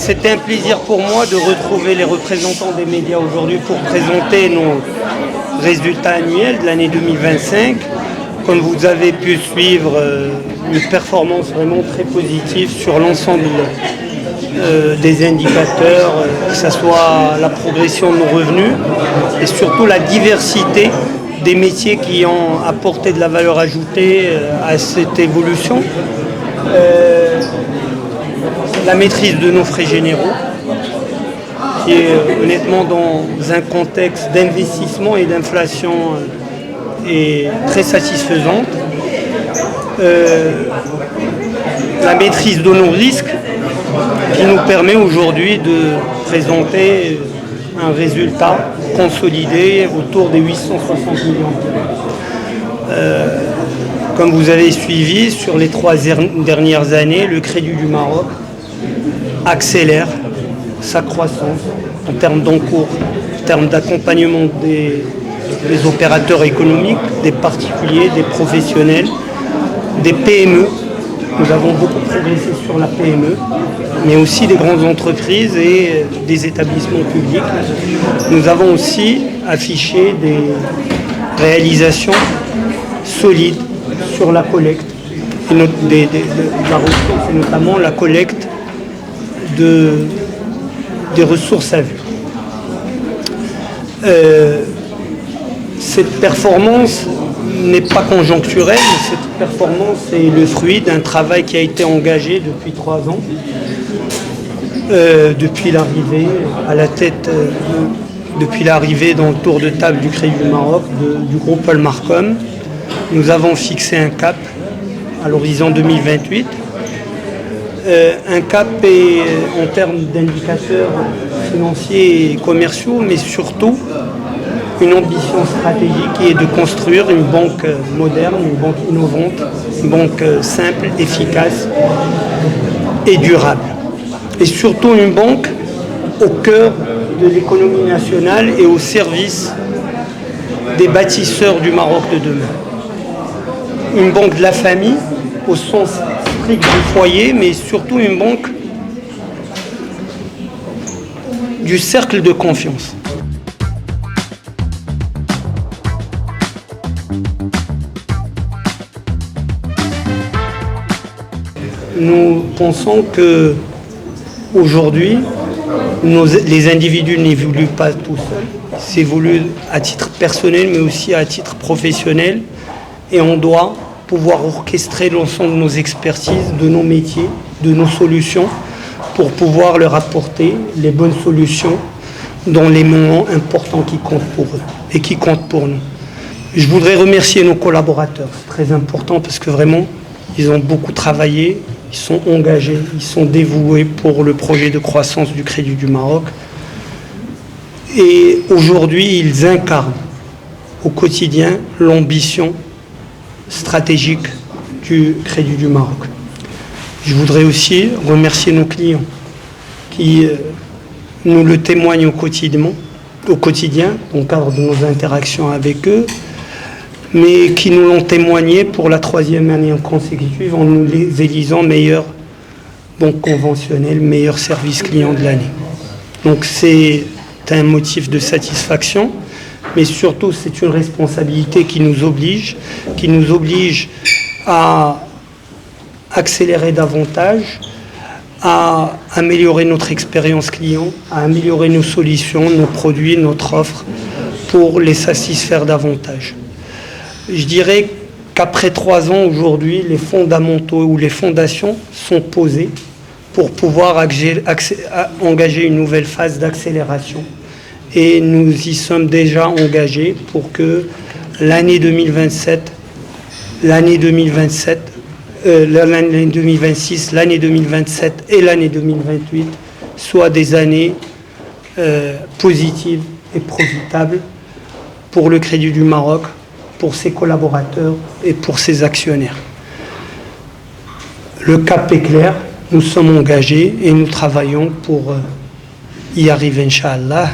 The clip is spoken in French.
C'était un plaisir pour moi de retrouver les représentants des médias aujourd'hui pour présenter nos résultats annuels de l'année 2025. Comme vous avez pu suivre, une performance vraiment très positive sur l'ensemble des indicateurs, que ce soit la progression de nos revenus et surtout la diversité des métiers qui ont apporté de la valeur ajoutée à cette évolution. La maîtrise de nos frais généraux, qui est honnêtement dans un contexte d'investissement et d'inflation est très satisfaisante. La maîtrise de nos risques qui nous permet aujourd'hui de présenter un résultat consolidé autour des 860 millions d'euros. Comme vous avez suivi, sur les 3 dernières années, le Crédit du Maroc accélère sa croissance en termes d'encours, en termes d'accompagnement des opérateurs économiques, des particuliers, des professionnels, des PME. Nous avons beaucoup progressé sur la PME, mais aussi des grandes entreprises et des établissements publics. Nous avons aussi affiché des réalisations solides sur la collecte de la ressource, et notamment la collecte des ressources à vue. Cette performance n'est pas conjoncturelle, cette performance est le fruit d'un travail qui a été engagé depuis 3 ans, depuis l'arrivée à la tête, depuis l'arrivée dans le tour de table du Crédit du Maroc, du groupe Paul Marcom. Nous avons fixé un cap à l'horizon 2028. Un cap en termes d'indicateurs financiers et commerciaux, mais surtout une ambition stratégique qui est de construire une banque moderne, une banque innovante, une banque simple, efficace et durable. Et surtout une banque au cœur de l'économie nationale et au service des bâtisseurs du Maroc de demain. Une banque de la famille au sens strict du foyer, mais surtout une banque du cercle de confiance. Nous pensons que aujourd'hui, les individus n'évoluent pas tout seuls, ils évoluent à titre personnel, mais aussi à titre professionnel, et on doit pouvoir orchestrer l'ensemble de nos expertises, de nos métiers, de nos solutions, pour pouvoir leur apporter les bonnes solutions dans les moments importants qui comptent pour eux et qui comptent pour nous. Je voudrais remercier nos collaborateurs, c'est très important parce que vraiment, ils ont beaucoup travaillé, ils sont engagés, ils sont dévoués pour le projet de croissance du Crédit du Maroc. Et aujourd'hui, ils incarnent au quotidien l'ambition stratégique du Crédit du Maroc. Je voudrais aussi remercier nos clients qui nous le témoignent au quotidien au cadre de nos interactions avec eux, mais qui nous l'ont témoigné pour la 3e année consécutive en nous les élisant meilleure banque conventionnelle, meilleur service client de l'année. Donc c'est un motif de satisfaction, mais surtout c'est une responsabilité qui nous oblige à accélérer davantage, à améliorer notre expérience client, à améliorer nos solutions, nos produits, notre offre pour les satisfaire davantage. Je dirais qu'après 3 ans aujourd'hui, les fondamentaux ou les fondations sont posées pour pouvoir engager une nouvelle phase d'accélération. Et nous y sommes déjà engagés pour que l'année 2027, l'année 2026, l'année 2027 et l'année 2028 soient des années positives et profitables pour le Crédit du Maroc, pour ses collaborateurs et pour ses actionnaires. Le cap est clair, nous sommes engagés et nous travaillons pour y arriver, Inch'Allah.